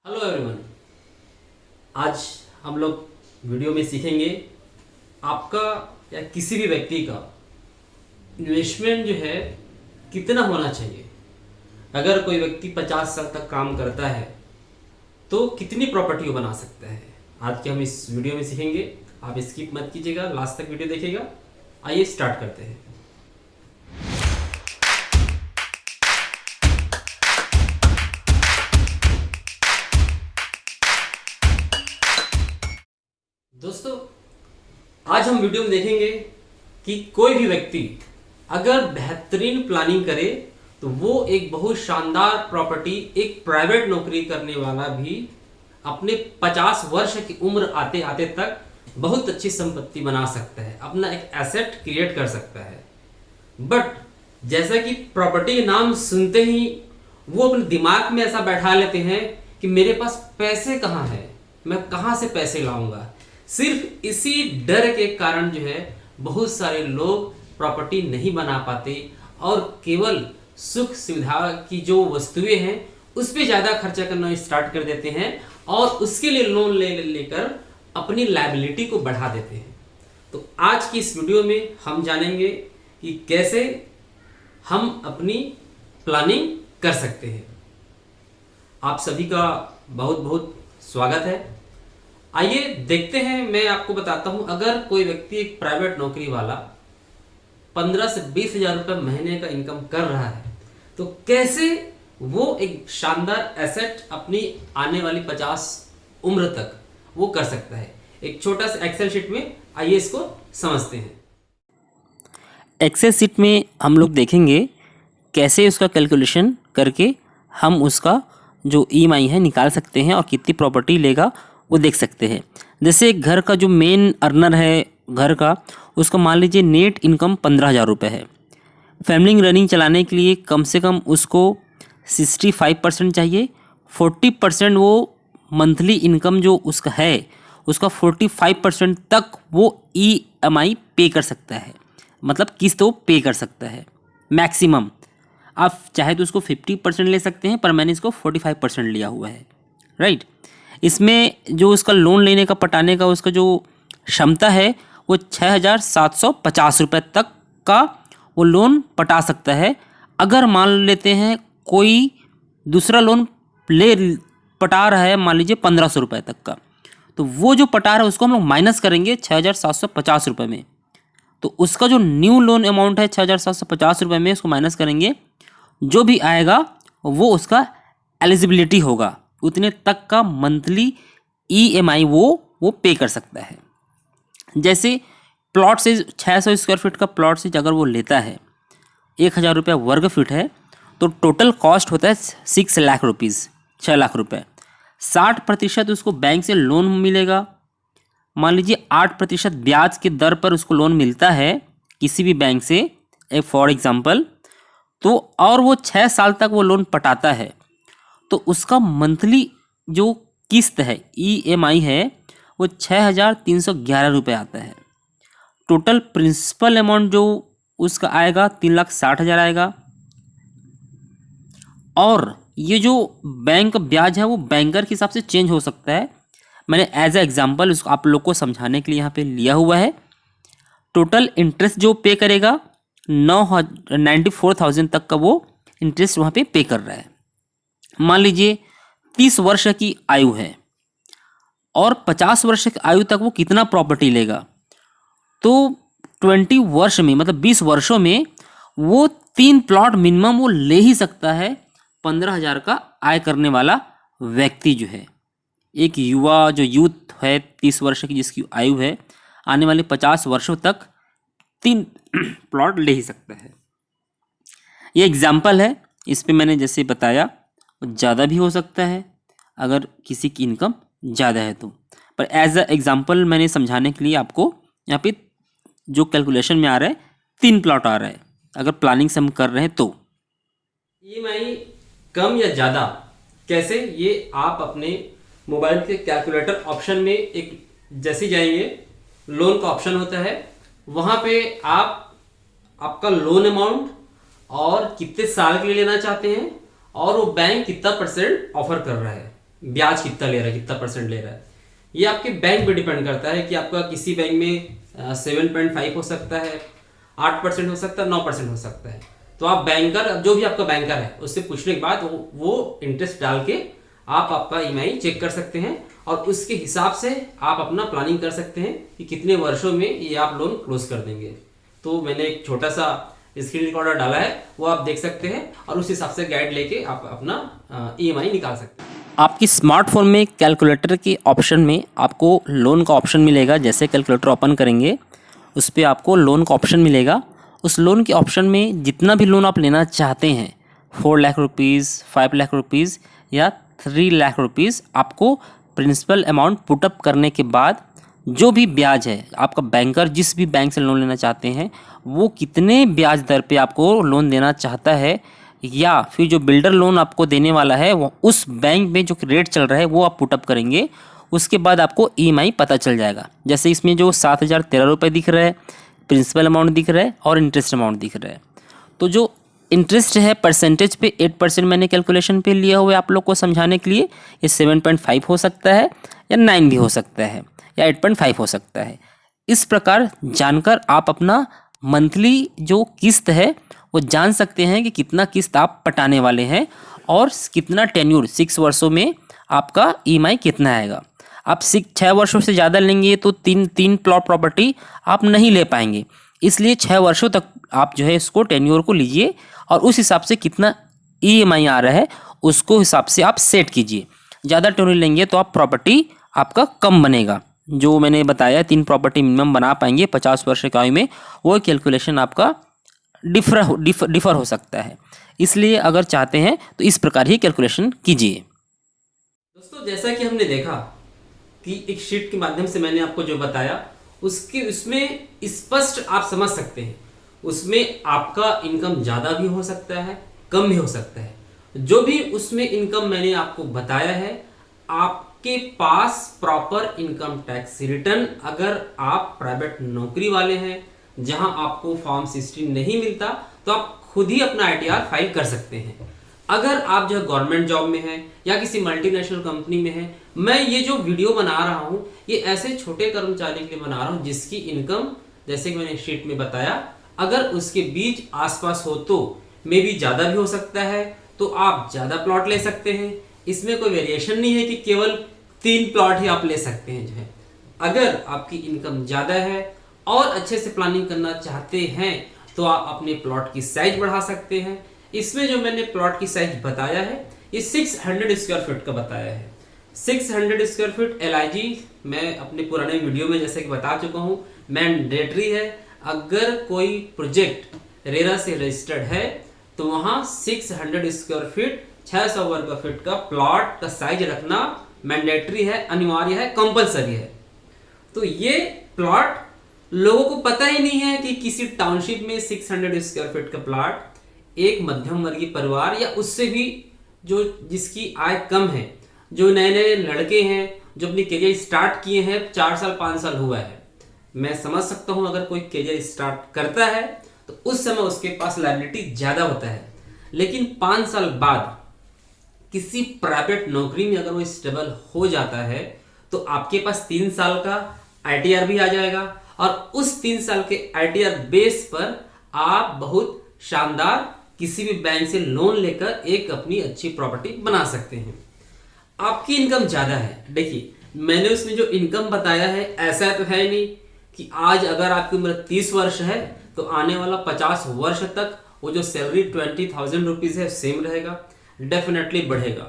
Hello everyone. आज हम लोग वीडियो में सीखेंगे आपका या किसी भी व्यक्ति का इन्वेस्टमेंट जो है कितना होना चाहिए। अगर कोई व्यक्ति 50 साल तक काम करता है तो कितनी प्रॉपर्टी वो बना सकता है, आज के हम इस वीडियो में सीखेंगे। आप स्किप मत कीजिएगा, लास्ट तक वीडियो देखिएगा। आइए स्टार्ट करते हैं। दोस्तों, आज हम वीडियो में देखेंगे कि कोई भी व्यक्ति अगर बेहतरीन प्लानिंग करे तो वो एक बहुत शानदार प्रॉपर्टी, एक प्राइवेट नौकरी करने वाला भी अपने 50 वर्ष की उम्र आते आते तक बहुत अच्छी संपत्ति बना सकता है, अपना एक एसेट क्रिएट कर सकता है। बट जैसा कि प्रॉपर्टी के नाम सुनते ही वो अपने दिमाग में ऐसा बैठा लेते हैं कि मेरे पास पैसे कहाँ हैं, मैं कहाँ से पैसे लाऊंगा। सिर्फ इसी डर के कारण जो है बहुत सारे लोग प्रॉपर्टी नहीं बना पाते और केवल सुख सुविधा की जो वस्तुएं हैं उस पर ज़्यादा खर्चा करना स्टार्ट कर देते हैं और उसके लिए लोन लेकर अपनी लायबिलिटी को बढ़ा देते हैं। तो आज की इस वीडियो में हम जानेंगे कि कैसे हम अपनी प्लानिंग कर सकते हैं। आप सभी का बहुत बहुत स्वागत है। आइए देखते हैं, मैं आपको बताता हूं, अगर कोई व्यक्ति एक प्राइवेट नौकरी वाला 15 से 20 हजार रुपये महीने का इनकम कर रहा है तो कैसे वो एक शानदार एसेट अपनी आने वाली 50 उम्र तक वो कर सकता है। एक छोटा सा एक्सेल शीट में आइए इसको समझते हैं। एक्सेल शीट में हम लोग देखेंगे कैसे उसका कैलकुलेशन करके हम उसका जो ईएमआई है निकाल सकते हैं और कितनी प्रॉपर्टी लेगा वो देख सकते हैं। जैसे एक घर का जो मेन अर्नर है घर का, उसका मान लीजिए नेट इनकम 15,000 रुपये है। फैमिली रनिंग चलाने के लिए कम से कम उसको 65% चाहिए। 40% वो मंथली इनकम जो उसका है उसका 45% तक वो ईएमआई पे कर सकता है, मतलब किस्त वो पे कर सकता है मैक्सिमम। आप चाहे तो उसको 50% ले सकते हैं, पर मैंने इसको 45% लिया हुआ है, राइट। इसमें जो उसका लोन लेने का पटाने का उसका जो क्षमता है वो 6,750 रुपये तक का वो लोन पटा सकता है। अगर मान लेते हैं कोई दूसरा लोन पटा रहा है, मान लीजिए 1,500 रुपये तक का, तो वो जो पटा रहा है उसको हम लोग माइनस करेंगे 6,750 रुपये में। तो उसका जो न्यू लोन अमाउंट है 6,750 रुपये में, उसको माइनस करेंगे, जो भी आएगा वो उसका एलिजिबिलिटी होगा, उतने तक का मंथली ईएमआई वो पे कर सकता है। जैसे प्लॉट से 600 स्क्वायर फीट का प्लॉट से अगर वो लेता है, 1,000 रुपया वर्ग फीट है, तो टोटल कॉस्ट होता है 6 लाख रुपीज़, 6 लाख रुपये। 60% उसको बैंक से लोन मिलेगा। मान लीजिए 8% ब्याज के दर पर उसको लोन मिलता है किसी भी बैंक से, एक फॉर एग्जांपल, तो और वो 6 साल तक वो लोन पटाता है, तो उसका मंथली जो किस्त है ईएमआई है वो 6,311 रुपये आता है। टोटल प्रिंसिपल अमाउंट जो उसका आएगा 3,60,000 आएगा। और ये जो बैंक ब्याज है वो बैंकर के हिसाब से चेंज हो सकता है। मैंने एज ए एग्जांपल उसको आप लोग को समझाने के लिए यहाँ पे लिया हुआ है। टोटल इंटरेस्ट जो पे करेगा 94,000 तक का वो इंटरेस्ट वहाँ पे कर रहा है। मान लीजिए 30 वर्ष की आयु है और 50 वर्ष की आयु तक वो कितना प्रॉपर्टी लेगा, तो 20 वर्ष में, मतलब 20 वर्षों में वो 3 प्लॉट मिनिमम वो ले ही सकता है। 15,000 का आय करने वाला व्यक्ति जो है, एक युवा जो यूथ है 30 वर्ष की जिसकी आयु है, आने वाले 50 वर्षों तक 3 प्लॉट ले ही सकता है। ये एग्जाम्पल है, इस पे मैंने जैसे बताया ज़्यादा भी हो सकता है अगर किसी की इनकम ज़्यादा है तो, पर एज अ एग्जांपल मैंने समझाने के लिए आपको यहाँ पे जो कैलकुलेशन में आ रहा है 3 प्लॉट आ रहा है अगर प्लानिंग से हम कर रहे हैं तो। ईएमआई कम या ज़्यादा कैसे, ये आप अपने मोबाइल के कैलकुलेटर ऑप्शन में एक जैसे जाएंगे, लोन का ऑप्शन होता है, वहाँ पे आप आपका लोन अमाउंट और कितने साल के लिए लेना चाहते हैं और वो बैंक कितना % ऑफर कर रहा है ब्याज कितना ले रहा है, कितना परसेंट ले रहा है। ये आपके बैंक पे डिपेंड करता है कि आपका किसी बैंक में 7.5 हो सकता है, 8% हो सकता है, 9% हो सकता है। तो आप बैंकर, जो भी आपका बैंकर है उससे पूछने के बाद वो इंटरेस्ट डाल के आप आपका ईएमआई चेक कर सकते हैं और उसके हिसाब से आप अपना प्लानिंग कर सकते हैं कि कितने वर्षों में ये आप लोन क्लोज कर देंगे। तो मैंने एक छोटा सा स्क्रीन रिकॉर्डर डाला है, वो आप देख सकते हैं और उस हिसाब से गाइड लेके आप अपना ईएमआई निकाल सकते हैं। आपकी स्मार्टफोन में कैलकुलेटर के ऑप्शन में आपको लोन का ऑप्शन मिलेगा। जैसे कैलकुलेटर ओपन करेंगे उस पर आपको लोन का ऑप्शन मिलेगा। उस लोन के ऑप्शन में जितना भी लोन आप लेना चाहते हैं, 4 लाख रुपीज़, 5 लाख रुपीज़ या 3 लाख रुपीज़, आपको प्रिंसिपल अमाउंट पुटअप करने के बाद जो भी ब्याज है, आपका बैंकर जिस भी बैंक से लोन लेना चाहते हैं वो कितने ब्याज दर पे आपको लोन देना चाहता है, या फिर जो बिल्डर लोन आपको देने वाला है वो उस बैंक में जो रेट चल रहा है वो आप पुटअप करेंगे। उसके बाद आपको ईएमआई पता चल जाएगा। जैसे इसमें जो 7,013 रुपये दिख रहा है, प्रिंसिपल अमाउंट दिख रहा है और इंटरेस्ट अमाउंट दिख रहा है। तो जो इंटरेस्ट है परसेंटेज पे 8% मैंने कैलकुलेशन पे लिया हुआ है आप लोग को समझाने के लिए। ये 7.5 हो सकता है या 9 भी हो सकता है या 8.5 हो सकता है। इस प्रकार जानकर आप अपना मंथली जो किस्त है वो जान सकते हैं कि कितना किस्त आप पटाने वाले हैं और कितना टेन्यूर 6 वर्षों में आपका ईएमआई कितना आएगा। आप 6 वर्षों से ज़्यादा लेंगे तो तीन प्लॉट प्रॉपर्टी आप नहीं ले पाएंगे। इसलिए 6 वर्षों तक आप जो है इसको टेन्योर को लीजिए और उस हिसाब से कितना ईएमआई आ रहा है उसको हिसाब से आप सेट कीजिए। ज़्यादा टेन्योर लेंगे तो आप प्रॉपर्टी आपका कम बनेगा। जो मैंने बताया 3 प्रॉपर्टी मिनिमम बना पाएंगे 50 वर्ष की आयु में, वो कैलकुलेशन आपका डिफर हो सकता है। इसलिए अगर चाहते हैं तो इस प्रकार ही कैलकुलेशन कीजिए। दोस्तों, जैसा कि हमने देखा कि एक शीट के माध्यम से मैंने आपको जो बताया उसमें स्पष्ट आप समझ सकते हैं। उसमें आपका इनकम ज़्यादा भी हो सकता है, कम भी हो सकता है। जो भी उसमें इनकम मैंने आपको बताया है, आपके पास प्रॉपर इनकम टैक्स रिटर्न, अगर आप प्राइवेट नौकरी वाले हैं जहां आपको फॉर्म 16 नहीं मिलता तो आप खुद ही अपना आईटीआर फाइल कर सकते हैं। अगर आप जो गवर्नमेंट जॉब में हैं या किसी मल्टीनेशनल कंपनी में हैं, मैं ये जो वीडियो बना रहा हूं ये ऐसे छोटे कर्मचारी के लिए बना रहा हूं जिसकी इनकम, जैसे कि मैंने शीट में बताया, अगर उसके बीच आसपास हो तो मे भी ज़्यादा भी हो सकता है, तो आप ज़्यादा प्लॉट ले सकते हैं। इसमें कोई वेरिएशन नहीं है कि केवल 3 प्लॉट ही आप ले सकते हैं। जो है अगर आपकी इनकम ज़्यादा है और अच्छे से प्लानिंग करना चाहते हैं तो आप अपने प्लॉट की साइज बढ़ा सकते हैं। इसमें जो मैंने प्लॉट की साइज बताया है ये 600 स्क्वायर फीट का बताया है। 600 स्क्वायर फीट LIG मैं अपने पुराने वीडियो में जैसे कि बता चुका हूँ मैंडेटरी है। अगर कोई प्रोजेक्ट रेरा से रजिस्टर्ड है तो वहाँ 600 स्क्वायर फीट 600 वर्ग फीट का प्लॉट का साइज रखना मैंडेटरी है, अनिवार्य है, कंपलसरी है। तो ये प्लॉट लोगों को पता ही नहीं है कि किसी टाउनशिप में 600 स्क्वायर फीट का प्लॉट एक मध्यम वर्गीय परिवार या उससे भी जो जिसकी आय कम है, जो नए नए लड़के हैं जो अपनी करियर स्टार्ट किए हैं, 4 साल 5 साल हुआ है, मैं समझ सकता हूं अगर कोई करियर स्टार्ट करता है तो उस समय उसके पास लायबिलिटी ज्यादा होता है। लेकिन 5 साल बाद किसी प्राइवेट नौकरी में अगर वो स्टेबल हो जाता है तो आपके पास 3 साल का ITR भी आ जाएगा और उस 3 साल के ITR बेस पर आप बहुत शानदार किसी भी बैंक से लोन लेकर एक अपनी अच्छी प्रॉपर्टी बना सकते हैं। आपकी इनकम ज्यादा है। देखिए मैंने उसमें जो इनकम बताया है ऐसा तो है नहीं कि आज अगर आपकी उम्र 30 वर्ष है तो आने वाला 50 वर्ष तक वो जो सैलरी 20,000 रुपीज है सेम रहेगा, डेफिनेटली बढ़ेगा।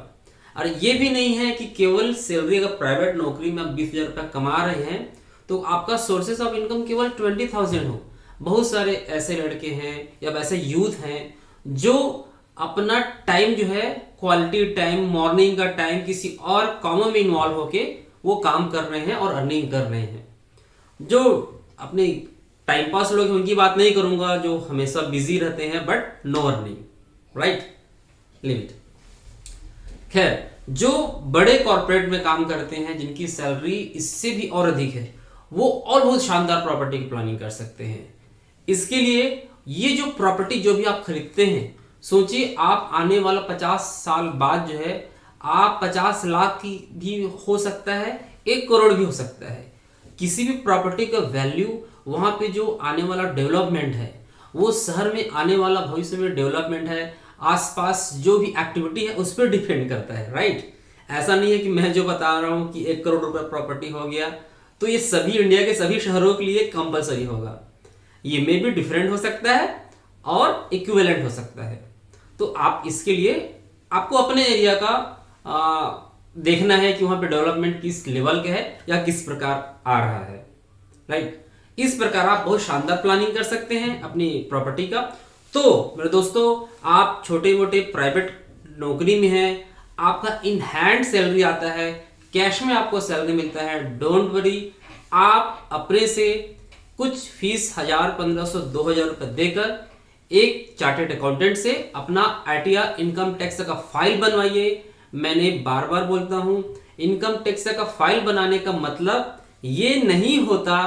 और ये भी नहीं है कि केवल सैलरी, अगर प्राइवेट नौकरी में आप 20,000 रुपया कमा रहे हैं तो आपका सोर्सेस ऑफ इनकम केवल 20,000 हो। बहुत सारे ऐसे लड़के हैं या वैसे यूथ हैं जो अपना टाइम जो है क्वालिटी टाइम, मॉर्निंग का टाइम किसी और कामों में इन्वॉल्व होके वो काम कर रहे हैं और अर्निंग कर रहे हैं। जो अपने टाइम पास लोग हैं उनकी बात नहीं करूंगा, जो हमेशा बिजी रहते हैं but no earning, right, limit. खैर, जो बड़े कॉर्पोरेट में काम करते हैं जिनकी सैलरी इससे भी और अधिक है, वो और बहुत शानदार प्रॉपर्टी की प्लानिंग कर सकते हैं। इसके लिए ये जो प्रॉपर्टी जो भी आप खरीदते हैं, सोचिए आप आने वाला 50 साल बाद जो है आप 50 लाख की भी हो सकता है, 1 करोड़ भी हो सकता है। किसी भी प्रॉपर्टी का वैल्यू वहां पे जो आने वाला डेवलपमेंट है, वो शहर में आने वाला भविष्य में डेवलपमेंट है, आसपास जो भी एक्टिविटी है उस पर डिपेंड करता है, राइट। ऐसा नहीं है कि मैं जो बता रहा हूं कि 1 करोड़ रुपए प्रॉपर्टी हो गया तो ये सभी इंडिया के सभी शहरों के लिए कंपलसरी होगा। ये मे भी डिफरेंट हो सकता है और इक्विवेलेंट हो सकता है। तो आप इसके लिए आपको अपने एरिया का देखना है कि वहां पे डेवलपमेंट किस लेवल के है या किस प्रकार आ रहा है, राइट। इस प्रकार आप बहुत शानदार प्लानिंग कर सकते हैं अपनी प्रॉपर्टी का। तो मेरे दोस्तों, आप छोटे मोटे प्राइवेट नौकरी में हैं, आपका इन हैंड सैलरी आता है, कैश में आपको सैलरी मिलता है, डोंट वरी, आप अपने से कुछ फीस 1000, 1500, 2000 रुपए देकर एक चार्टेड अकाउंटेंट से अपना आईटीआर इनकम टैक्स का फाइल बनवाइए। मैंने बार बार बोलता हूं, इनकम टैक्स का फाइल बनाने का मतलब ये नहीं होता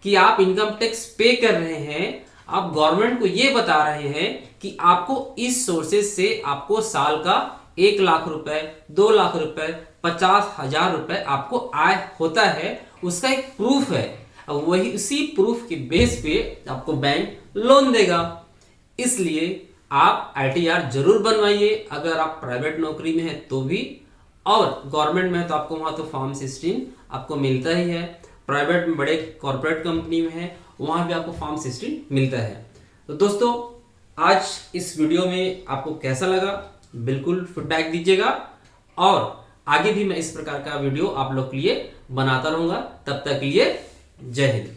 कि आप इनकम टैक्स पे कर रहे हैं, आप गवर्नमेंट को ये बता रहे हैं कि आपको इस सोर्सेज से आपको साल का 1 लाख रुपए, 2 लाख रुपए, 50,000 रुपए आपको आय होता है। उसका एक प्रूफ है, वही उसी प्रूफ के बेस पे आपको बैंक लोन देगा। इसलिए आप आईटीआर जरूर बनवाइए, अगर आप प्राइवेट नौकरी में है तो भी, और गवर्नमेंट में है तो आपको वहां तो फॉर्म 16 आपको मिलता ही है। प्राइवेट में बड़े कॉर्पोरेट कंपनी में है वहां भी आपको फॉर्म 16 मिलता है। तो दोस्तों, आज इस वीडियो में आपको कैसा लगा बिल्कुल फीडबैक दीजिएगा, और आगे भी मैं इस प्रकार का वीडियो आप लोग के लिए बनाता रहूंगा। तब तक के लिए जय हिंद।